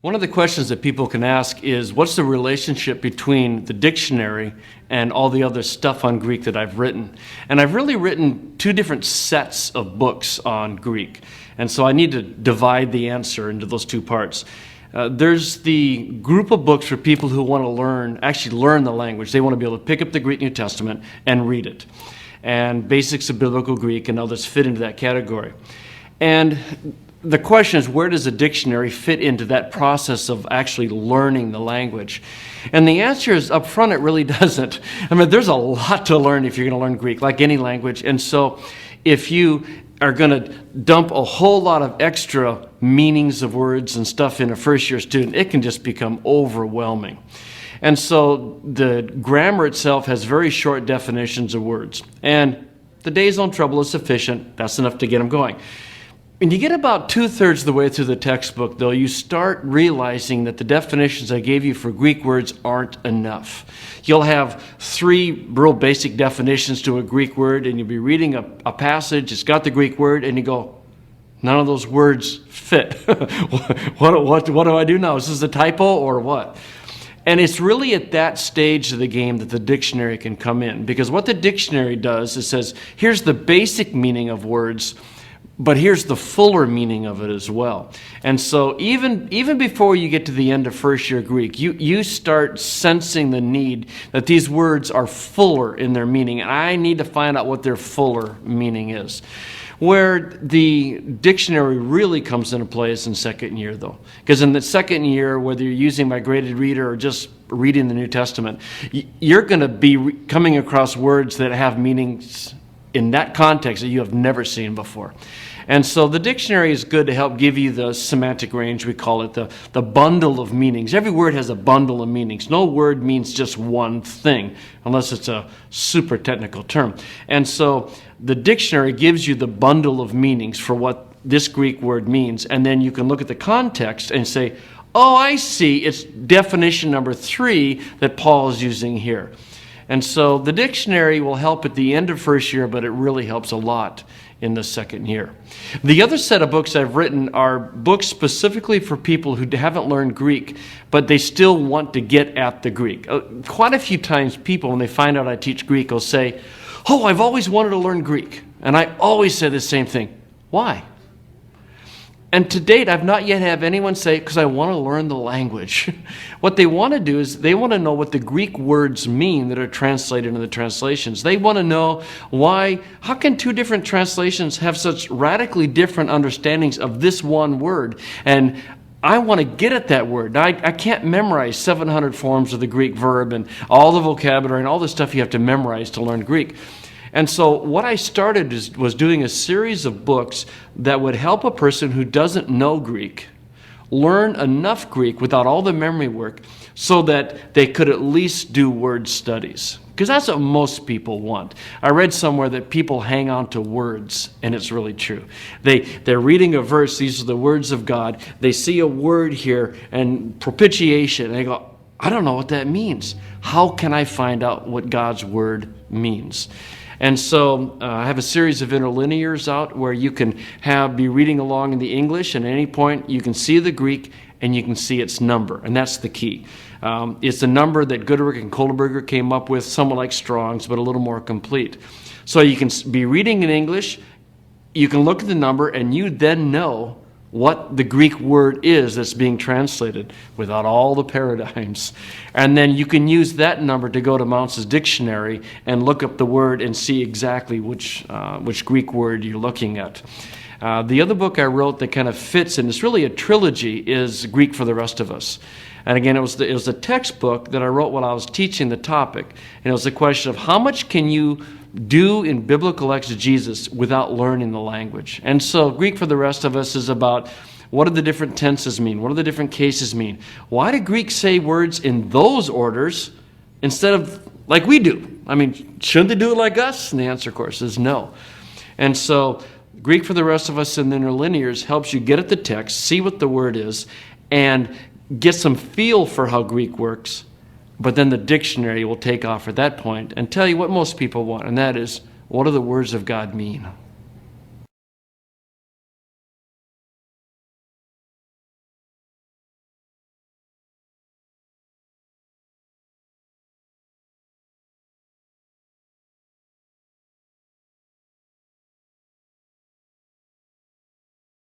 One of the questions that people can ask is, what's the relationship between the dictionary and all the other stuff on Greek that I've written? And I've really written two different sets of books on Greek. And so I need to divide the answer into those two parts. There's the group of books for people who want to actually learn the language. They want to be able to pick up the Greek New Testament and read it. And Basics of Biblical Greek and others fit into that category. And the question is, where does a dictionary fit into that process of actually learning the language? And the answer is, up front, it really doesn't. I mean, there's a lot to learn if you're going to learn Greek, like any language. And so if you are going to dump a whole lot of extra meanings of words and stuff in a first-year student, it can just become overwhelming. And so the grammar itself has very short definitions of words. And the days on trouble is sufficient. That's enough to get them going. When you get about 2/3 of the way through the textbook, though, you start realizing that the definitions I gave you for Greek words aren't enough. You'll have 3 real basic definitions to a Greek word, and you'll be reading a passage, it's got the Greek word, and you go, none of those words fit. What do I do now? Is this a typo or what? And it's really at that stage of the game that the dictionary can come in, because what the dictionary does is says, here's the basic meaning of words, but here's the fuller meaning of it as well. And so even before you get to the end of first-year Greek, you start sensing the need that these words are fuller in their meaning, and I need to find out what their fuller meaning is. Where the dictionary really comes into play is in second year, though. Because in the second year, whether you're using my graded reader or just reading the New Testament, you're going to be coming across words that have meanings in that context that you have never seen before. And so the dictionary is good to help give you the semantic range, we call it, the bundle of meanings. Every word has a bundle of meanings. No word means just one thing, unless it's a super technical term. And so the dictionary gives you the bundle of meanings for what this Greek word means, and then you can look at the context and say, oh, I see, it's definition number 3 that Paul is using here. And so the dictionary will help at the end of first year, but it really helps a lot in the second year. The other set of books I've written are books specifically for people who haven't learned Greek, but they still want to get at the Greek. Quite a few times people, when they find out I teach Greek, will say, oh, I've always wanted to learn Greek. And I always say the same thing. Why? And to date, I've not yet had anyone say, because I want to learn the language. What they want to do is they want to know what the Greek words mean that are translated in the translations. They want to know how can 2 different translations have such radically different understandings of this one word? And I want to get at that word. Now, I can't memorize 700 forms of the Greek verb and all the vocabulary and all the stuff you have to memorize to learn Greek. And so what I started was doing a series of books that would help a person who doesn't know Greek learn enough Greek without all the memory work so that they could at least do word studies. Because that's what most people want. I read somewhere that people hang on to words, and it's really true. They're reading a verse, these are the words of God, they see a word here, and propitiation, and they go, I don't know what that means. How can I find out what God's word means? And so I have a series of interlinears out where you can be reading along in the English, and at any point you can see the Greek and you can see its number, and that's the key. It's a number that Goodrick and Kohlenberger came up with, somewhat like Strong's, but a little more complete. So you can be reading in English, you can look at the number, and you then know what the Greek word is that's being translated without all the paradigms. And then you can use that number to go to Mounce's dictionary and look up the word and see exactly which Greek word you're looking at. The other book I wrote that kind of fits, and it's really a trilogy, is Greek for the Rest of Us. And again, it was a textbook that I wrote while I was teaching the topic. And it was the question of how much can you do in biblical exegesis without learning the language. And so Greek for the Rest of Us is about what do the different tenses mean? What do the different cases mean? Why do Greeks say words in those orders instead of like we do? I mean, shouldn't they do it like us? And the answer, of course, is no. And so Greek for the Rest of Us in the interlinears helps you get at the text, see what the word is, and get some feel for how Greek works. But then the dictionary will take off at that point and tell you what most people want, and that is, what do the words of God mean?